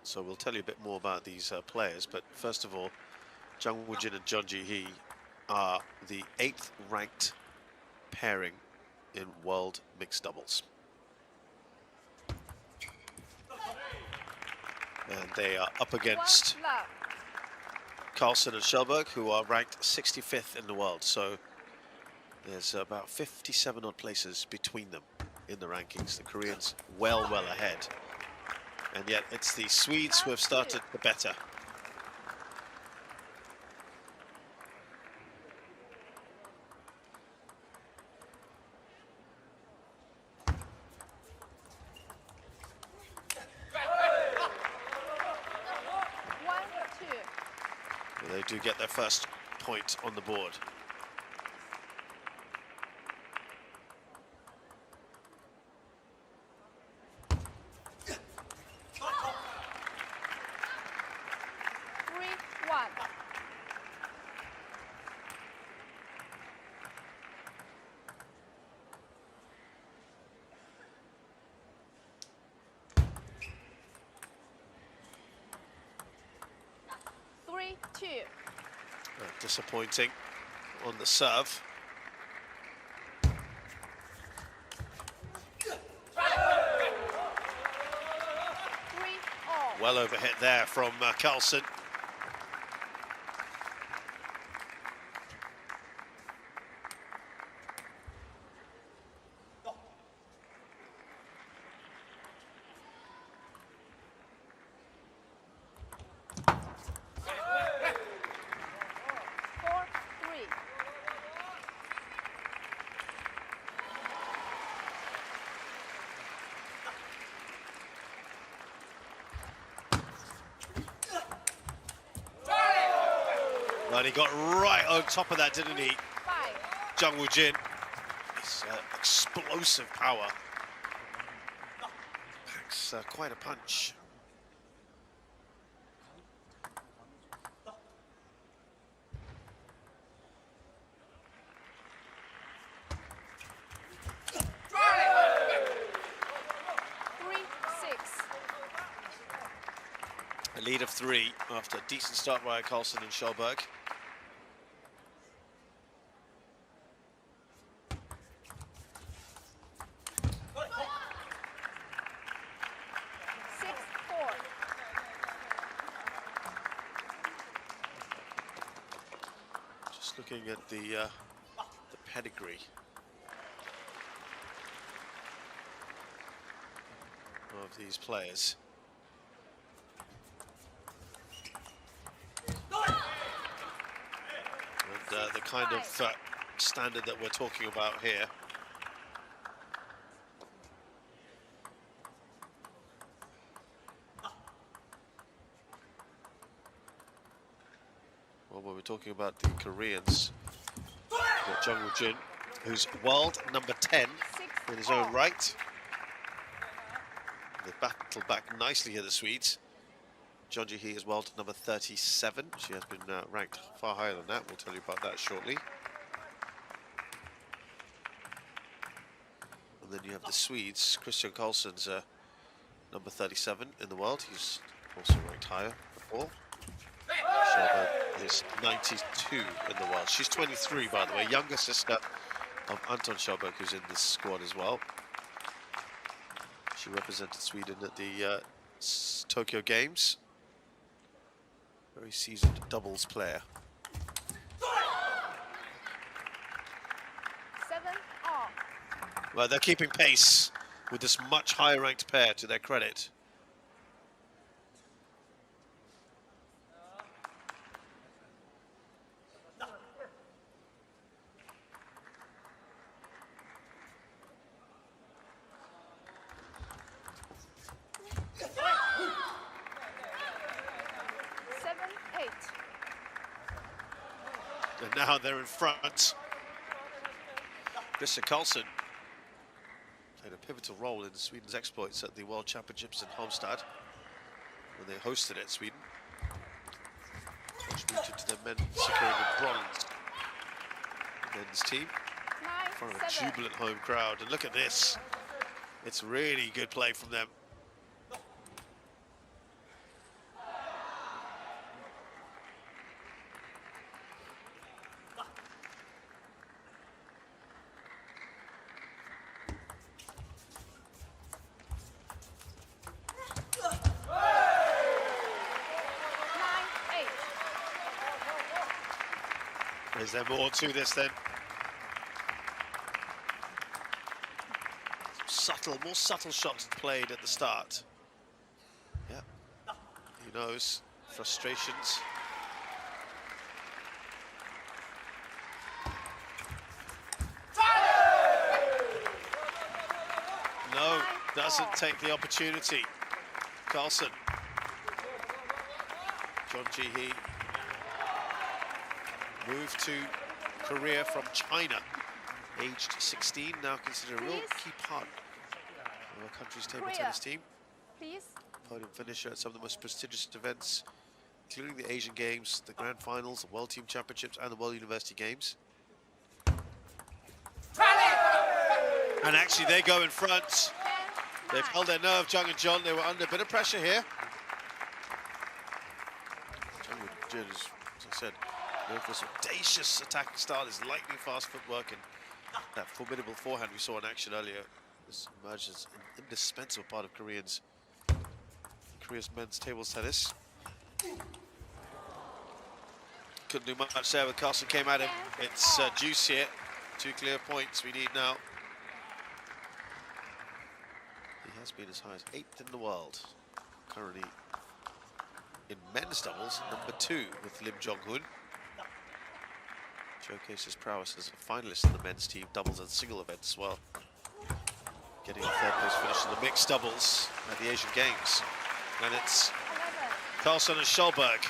So we'll tell you a bit more about these players. But first of all, Jang Woo-jin and Jeon Ji-hee are the 8th ranked pairing in world mixed doubles. And they are up against K.Karlsson and Kallberg, who are ranked 65th in the world. So there's about 57 odd places between them in the rankings. The Koreans well ahead. And yet it's the Swedes who have started the better. They do get their first point on the board. Disappointing on the serve. Well overhit there from Karlsson. And he got right on top of that, didn't he? Jang Woo-jin. His explosive power. Packs quite a punch. A lead of 3 after a decent start by Karlsson and Kallberg. Looking at the pedigree of these players. And the kind of standard that we're talking about here. Well, when we're talking about the Koreans, we've got Jang Woo-jin, who's world number 10 in his own right. They battled back nicely here, the Swedes. Jeon Ji-hee is world number 37. She has been ranked far higher than that. We'll tell you about that shortly. And then you have the Swedes. K.Karlsson's number 37 in the world. He's also ranked higher before. Kallberg is 92 in the world. She's 23, by the way, younger sister of Anton Kallberg, who's in this squad as well. She represented Sweden at the Tokyo Games. Very seasoned doubles player. 7-all. Well, they're keeping pace with this much higher ranked pair, to their credit. And now they're in front. K.Karlsson played a pivotal role in Sweden's exploits at the World Championships in Halmstad when they hosted it, Sweden. Contributed to the men securing the bronze men's team in front of a jubilant home crowd. And look at this. It's really good play from them. Is there more to this then? More subtle shots played at the start. Yeah, who knows? Frustrations. No, doesn't take the opportunity. Karlsson. John Ji-hee moved to Korea from China, aged 16, now considered a real key part of our country's table tennis team. Please. Podium finisher at some of the most prestigious events, including the Asian Games, the Grand Finals, the World Team Championships, and the World University Games. And actually, they go in front. They've held their nerve, Jang and Jeon. They were under a bit of pressure here. Jang and Jeon, as I said, known for his audacious attacking style, his lightning fast footwork, and that formidable forehand we saw in action earlier. This emerged as an indispensable part of Korea's men's table tennis. Couldn't do much there when Karlsson came at him. It's juice here. 2 clear points we need now. He has been as high as 8th in the world. Currently in men's doubles, number 2 with Lim Jong-hoon. Showcases prowess as a finalist in the men's team doubles and single events as well. Getting a 3rd place finish in the mixed doubles at the Asian Games. And it's Karlsson and Kallberg.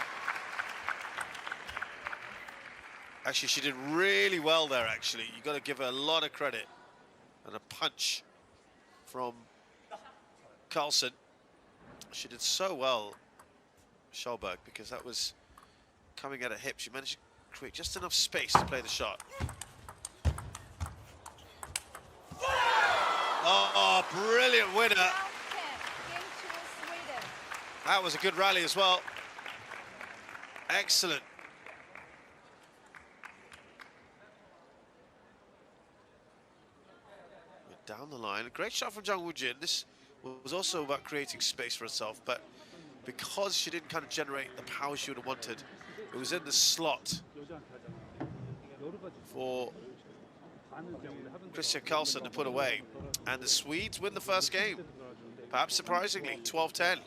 Actually, she did really well there, actually. You've got to give her a lot of credit. And a punch from Karlsson. She did so well, Kallberg, because that was coming at her hip. She managed to create just enough space to play the shot. Oh, brilliant winner. That was a good rally as well. Excellent. We're down the line. A great shot from Jang Woo-jin. This was also about creating space for herself, but because she didn't kind of generate the power she would have wanted, it was in the slot for K.Karlsson to put away. And the Swedes win the first game. Perhaps surprisingly, 12-10.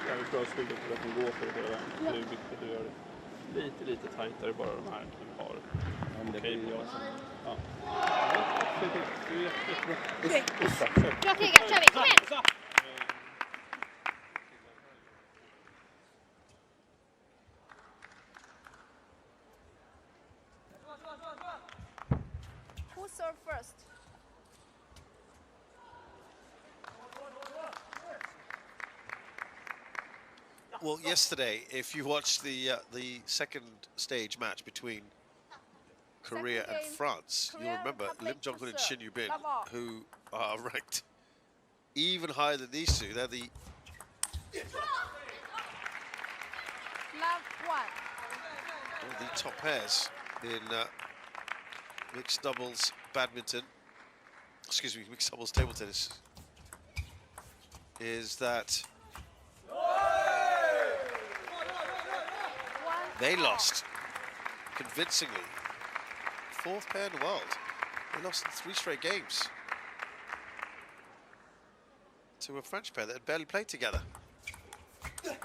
Jag tror att skulle kunna gå för det. Det är viktigt att göra det lite tajtare bara de här vi har. Okej, ja. Det är jättebra. Bra krigat, kör vi, kom igen! Who served first? Well, yesterday, if you watched the second stage match between Korea and France, you'll remember Lim Jong-hoon and Shin Yu-bin, who are ranked even higher than these two. They're the top pairs in mixed doubles badminton. Excuse me, mixed doubles table tennis. Is that they lost convincingly. 4th pair in the world. They lost in 3 straight games to a French pair that had barely played together. But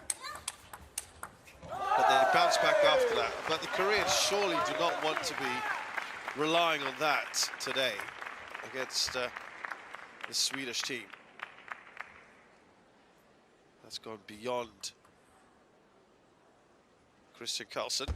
they bounced back after that. But the Koreans surely do not want to be relying on that today against the Swedish team. That's gone beyond K.Karlsson.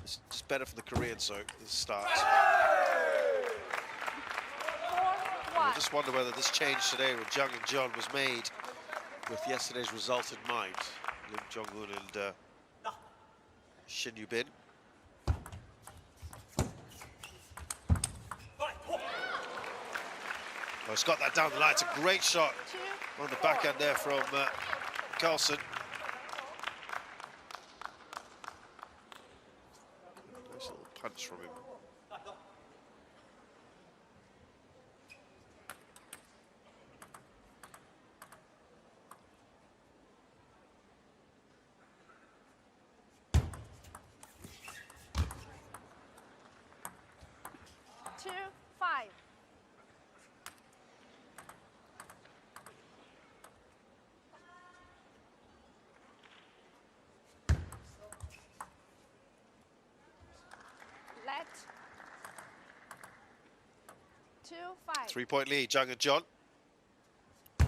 It's just better for the Koreans, so this start. just wonder whether this change today with Jang and Jeon was made with yesterday's result in mind. Lim Jong-un and Shin Yu-bin. Oh, he's got that down the line. It's a great shot on the backhand there from Karlsson. Nice little punch from him. Let. 2-5. 3-point lead, Jang and Jeon. Yeah,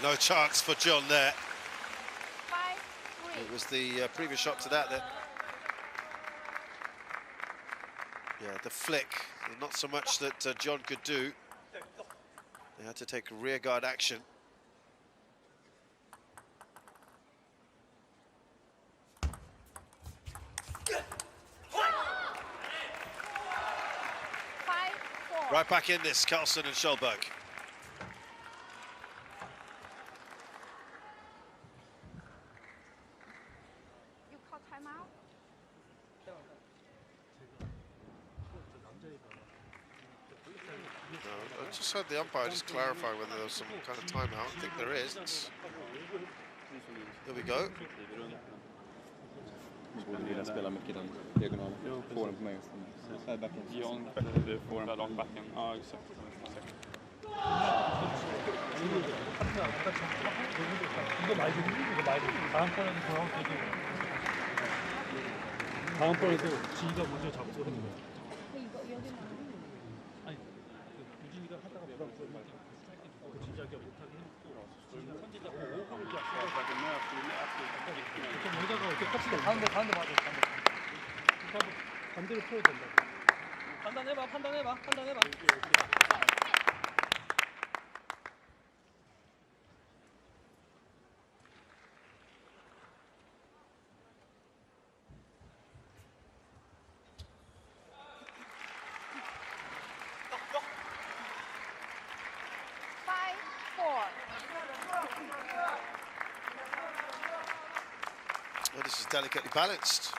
no chance for Jeon there. 5-3. It was the previous shot to that. Yeah, the flick. Not so much that Jeon could do. They had to take a rear guard action. Right back in this, Karlsson and Kallberg. You call timeout? No, I just heard the umpire just clarify whether there was some kind of timeout. I think there is. There we go. Spelar mycket den diagonalen. Får den på mig. Jeon får den långt backen. Ja, exakt. 다음 번에도 지희가 먼저 잡고 하는 거야. 아니, 유진이가 하다가 부담스러우면 진작에 못하게 했고 선지자가 5분을 좀 여자가 이렇게 컵시다. 가운데 맞아. 반대로 풀어야 된다. 판단해봐. 5-4. Well, this is delicately balanced.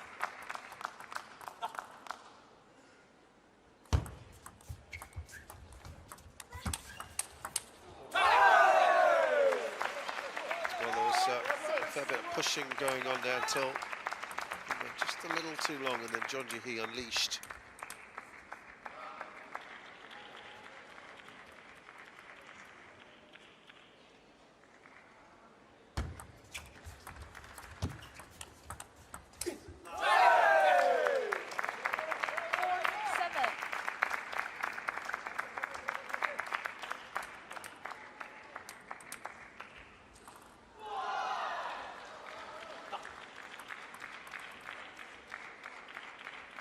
Well, there was a fair bit of pushing going on there until just a little too long, and then Jeon Ji-hee unleashed.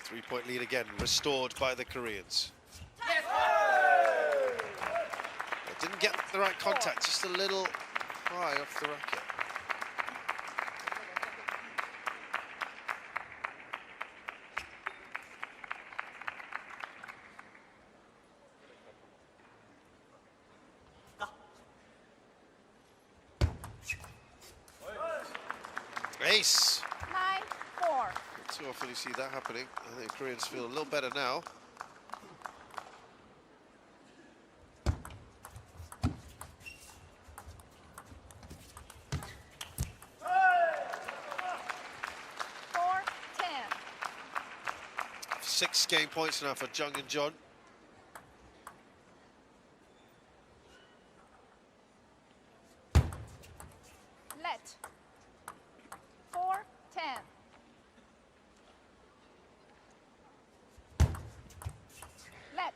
Three-point lead again, restored by the Koreans. They didn't get the right contact, just a little high off the racket. Ace! 9-4. Too often you see that happening. I think the Koreans feel a little better now. Four, 10. 6 game points now for Jang and Jeon. Let. 4, 10. Let.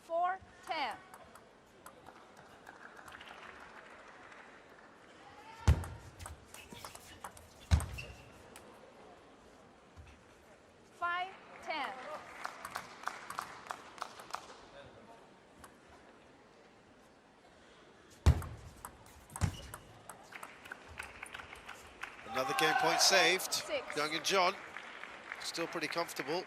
4, 10. Another game point saved. 6. Jang and Jeon still pretty comfortable.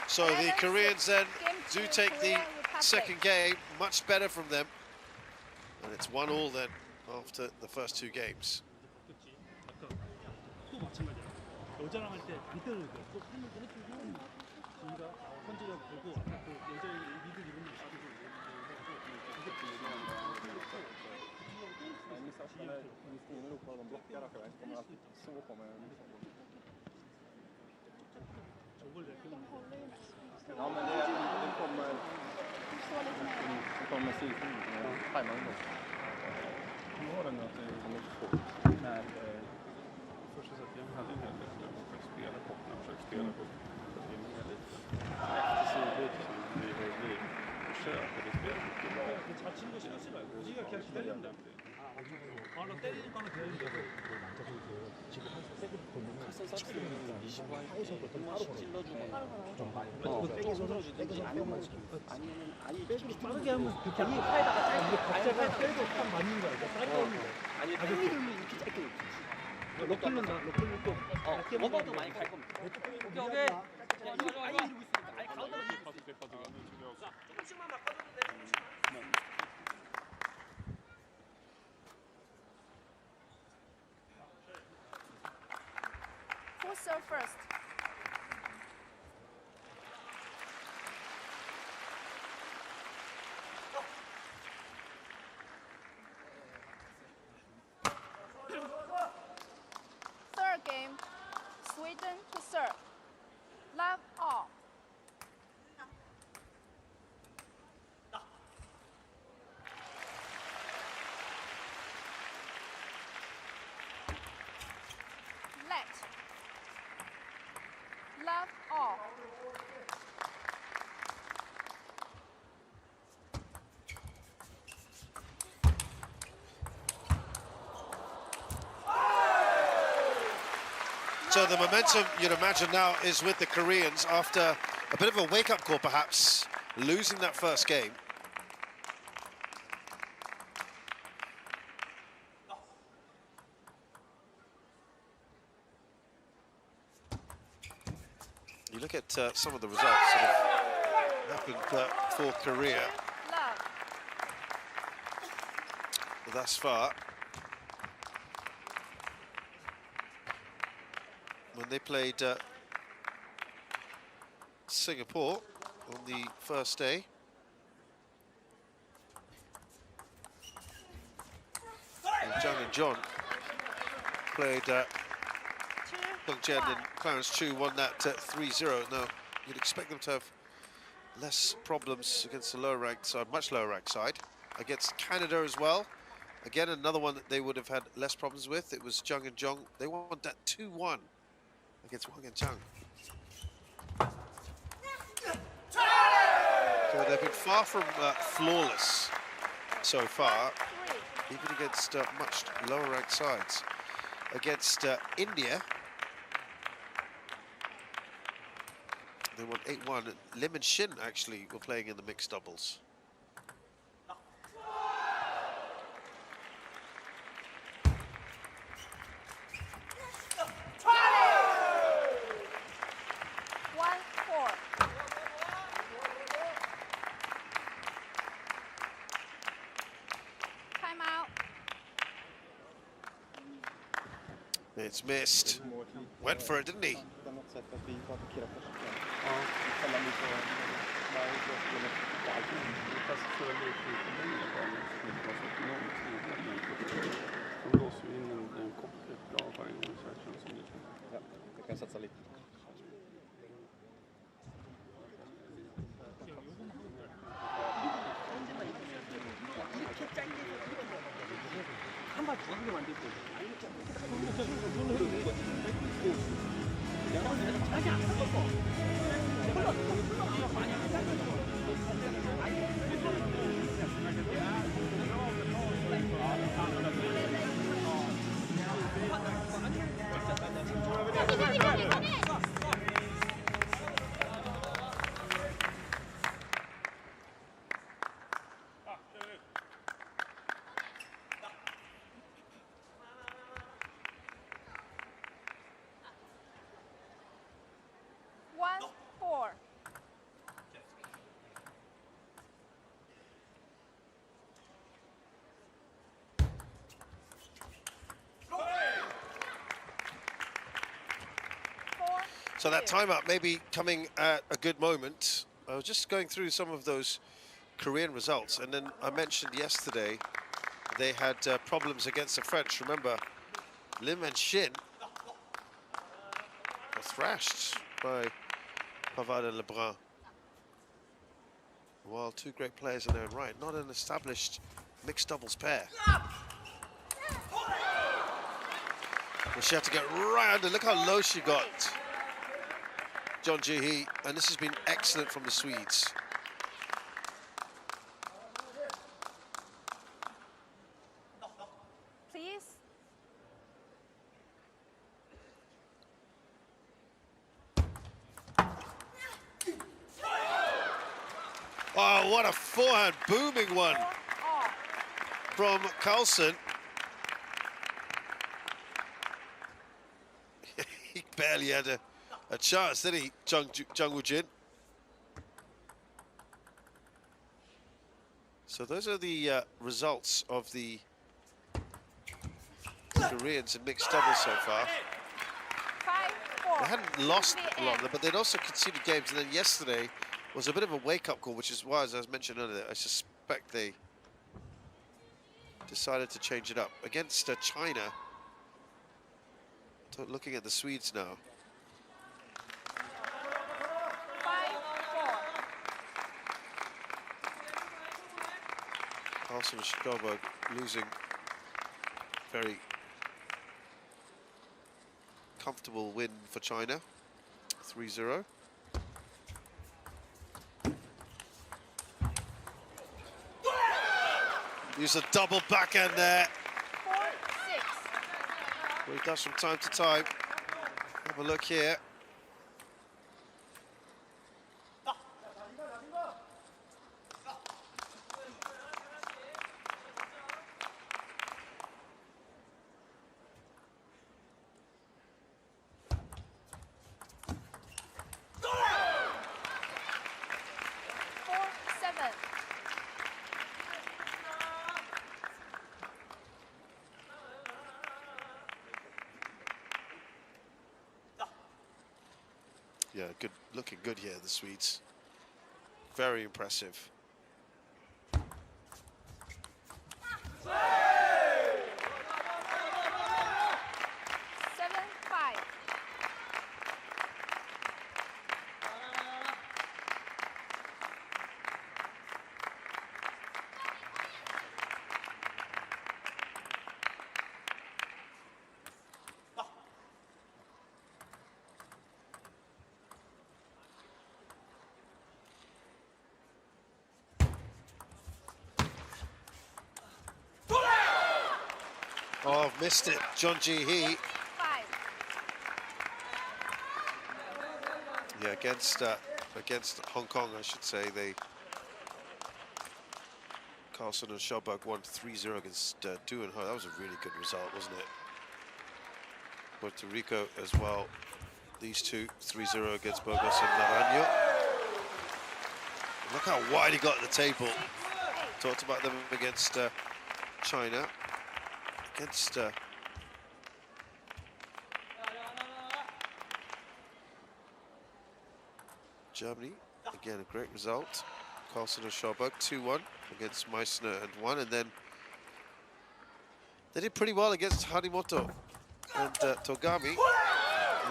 So the Koreans then do take the second game, much better from them. And it's 1-1 then after the first 2 games. 바뀌었지. 아까 또 마찬가지야. 여자랑 할 때 안 때려도 돼. 또 팔면 해주고 지희가 선제력 보고 아까 또 여자 미드 이런 거 시키고 저걸 내키면 Ja, men det kommer sidan. Tajmar den då. Nu har den att det kommer få. När första sättet jag hade en hel del när man försökte spela på. Jag försökte spela på. Det är mer lite efter sidbyte som vi har blivit. Försökade spela mycket bra. 잘 치는 거 신경 쓰지 말고 지희가 그냥 기다리면 돼. 아, 너 때리는 거는 되는데 지금 한 세게 돌리면 치키는 20만 하에서 보통 바로 찔러주고 세게 손들어주든지 아니면 빼주기 빠르게 하면 그 경기 파에다가 짧게 각자가 빼고 딱 맞는 거야. 짧게 하는 거야. 아니 빨리 돌면 이렇게 짧게 럭클린다. 럭클린 또 워버도 많이 갈 겁니다. 오케이 오케이. 아니 이러고 있으니까 아니 가운데로 조금씩만 바꿔줘도 돼. Who serve first? Third game, Sweden to serve. Love all. Let. Love all. So the momentum, you'd imagine now, is with the Koreans after a bit of a wake-up call, perhaps, losing that first game. You look at some of the results that have happened for Korea Love. thus far. When they played Singapore on the first day, and Jang and Jeon played Jen and Clarence Chu, won that 3-0. Now, you'd expect them to have less problems against the lower ranked side, much lower ranked side. Against Canada as well. Again, another one that they would have had less problems with. It was Jang and Jeon. They won that 2-1 against Wang and Chang. So they've been far from flawless so far, even against much lower ranked sides. Against India, they won 8-1. Lim and Shin actually were playing in the mixed doubles. It's missed. Went for it, didn't he? På något sätt att vi får attackera först. Ja. Kolla lite Fast för lite längre bara. Det var så enormt tidigt. De låser ju in en koppling bra varje gång så här känns som det. Ja, jag kan satsa lite. 한발 더 하게 만들고 자기 안 샀었어. So that timeout may be coming at a good moment. I was just going through some of those Korean results, and then I mentioned yesterday they had problems against the French. Remember, Lim and Shin were thrashed by Pavard and Lebrun. Well, two great players in their own right, not an established mixed doubles pair. Well, she had to get right under. Look how low she got, Jeon Ji-hee, and this has been excellent from the Swedes. Please. Oh, what a forehand, booming one 4-all. from Karlsson. He barely had a chance, did he, Jang Woo-jin? So those are the results of the Koreans in mixed doubles so far. 5-4. They hadn't lost a lot of them, but they'd also conceded games. And then yesterday was a bit of a wake-up call, which is why, as I mentioned earlier, I suspect they decided to change it up. Against China, looking at the Swedes now. 5-4. Karlsson and Stolberg losing very comfortable win for China, 3-0. Use a double backhand there. 4-6. Well, he does from time to time. Have a look here. Yeah, good, looking good here, the Swedes. Very impressive. Oh, I've missed it, Jeon Ji-hee. Yeah, against Hong Kong, I should say, Karlsson and Stolberg won 3-0 against Du and Ho. That was a really good result, wasn't it? Puerto Rico as well. These two, 3-0 against Burgos and Naranjo. Look how wide he got at the table. Talked about them against China. Against Germany, again a great result. Karlsson and Stolberg 2-1 against Meissner and 1, and then they did pretty well against Harimoto and Togami.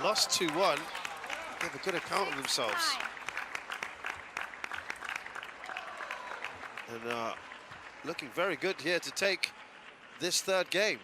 Lost 2-1. Gave a good account of themselves. And looking very good here to take this third game.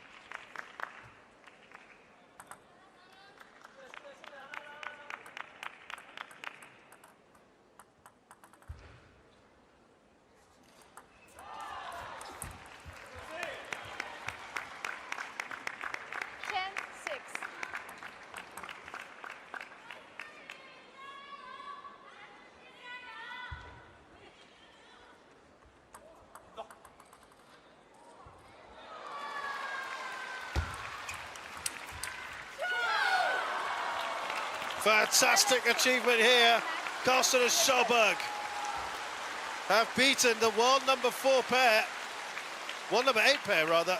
Fantastic achievement here. Karlsson and Stolberg have beaten the world number 4 pair, world number 8 pair rather,